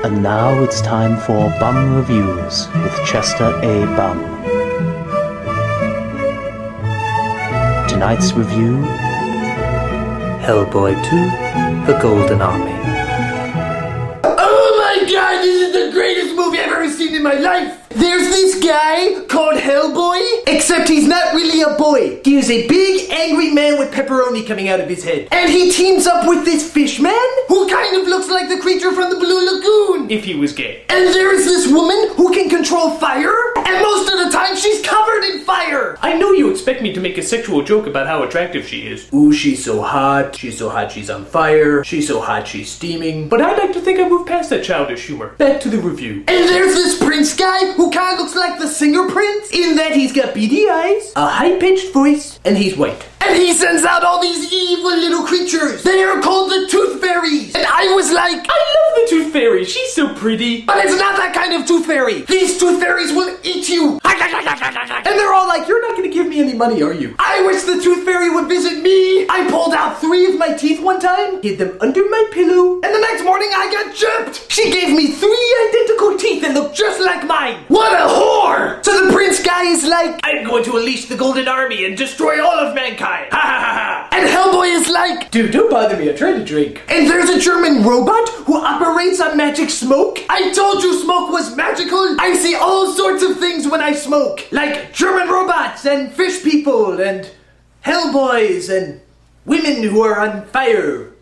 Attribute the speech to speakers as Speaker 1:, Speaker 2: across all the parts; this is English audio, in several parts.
Speaker 1: And now it's time for Bum Reviews with Chester A. Bum. Tonight's review, Hellboy 2, The Golden Army.
Speaker 2: Oh my god, this is the greatest movie I've ever seen in my life! There's this guy called Hellboy, except he's not really a boy. He is a big, angry man with pepperoni coming out of his head. And he teams up with this fish man, who kind of looks like the creature from the Blue Lagoon.
Speaker 3: If he was gay.
Speaker 2: And there's this woman who can control fire, and most of the time she's covered in fire.
Speaker 3: I know you expect me to make a sexual joke about how attractive she is.
Speaker 2: Ooh, she's so hot, she's on fire, she's so hot, she's steaming.
Speaker 3: But I'd like to think I moved past that childish humor. Back to the review.
Speaker 2: And there's this prince guy who kind of looks like the singer Prince, in that he's got beady eyes, a high-pitched voice, and he's white. And he sends out all these evil little creatures. They are called the Tooth Fairies. And I was like,
Speaker 3: I love the Tooth Fairy. She's so pretty.
Speaker 2: But it's not that kind of Tooth Fairy. These Tooth Fairies will eat you. And they're all like, you're not going to give me any money, are you? I wish the Tooth Fairy would visit me. I pulled out 3 of my teeth one time, hid them under my pillow, and the next morning I got chipped. She gave me 3 identical teeth that look just like mine. What a whore! So the prince guy is like,
Speaker 3: I'm going to unleash the Golden Army and destroy all of mankind. Ha ha ha ha.
Speaker 2: And Hellboy is like,
Speaker 3: dude, don't bother me. I'm trying to drink.
Speaker 2: And there's a German robot who operates on magic smoke. I told you smoke was magical. I see all sorts of things when I smoke. Like German robots and fish people and Hellboys and women who are on fire.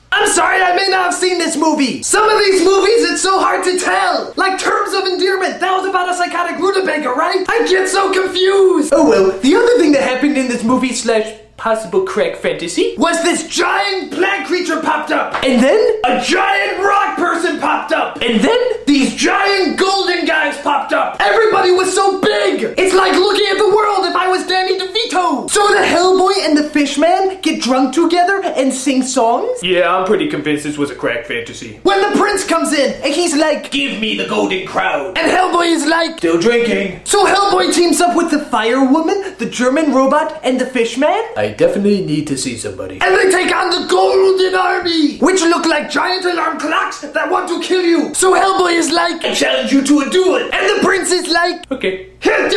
Speaker 2: I'm sorry, I may not have seen this movie. Some of these movies, it's so hard to tell. Like Terms of Endearment, that was about a psychotic rutabaga, right? I get so confused. Oh well, the other thing that happened in this movie / possible crack fantasy was this giant plant creature popped up. And then a giant rock person popped up. And then these giant golden guys popped up. Everybody was so big. It's like looking at the world if I was Danny DeVito. So the Hellboy and the Fishman get drunk together and sing songs?
Speaker 3: Yeah, I'm pretty convinced this was a crack fantasy.
Speaker 2: When the prince comes in and he's like,
Speaker 3: give me the golden crown.
Speaker 2: And Hellboy is like,
Speaker 3: still drinking.
Speaker 2: So Hellboy teams up with the fire woman, the German robot, and the Fishman?
Speaker 3: I definitely need to see somebody.
Speaker 2: And they take on the Golden Army, which look like giant alarm clocks that want to kill you. So Hellboy is like,
Speaker 3: I challenge you to a duel.
Speaker 2: And the prince is like,
Speaker 3: okay.
Speaker 2: And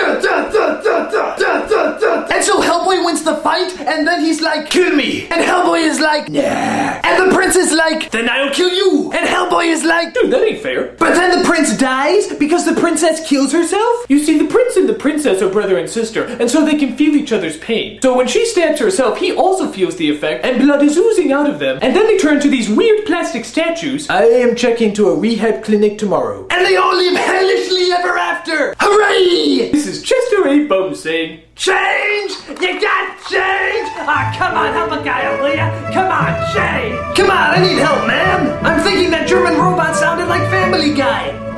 Speaker 2: so Hellboy wins the fight, and then he's like, kill me. And Hellboy is like, nah. And the prince is like, then I'll kill you. And Hellboy is like,
Speaker 3: dude, that ain't fair.
Speaker 2: But then the prince dies because the princess kills herself?
Speaker 3: You see, the prince and the princess are brother and sister, and so they can feel each other's pain. So when she stabs herself, he also feels the effect, and blood is oozing out of them. And then they turn to these weird plastic statues.
Speaker 2: I am checking to a rehab clinic tomorrow. And they all live hellishly ever after. Hooray!
Speaker 3: This is Chester A. Bum saying,
Speaker 2: change! You got change! Ah, come on, help a guy out, will ya? Come on, change! Come on, I need help, man! I'm thinking that German robot sounded like Family Guy.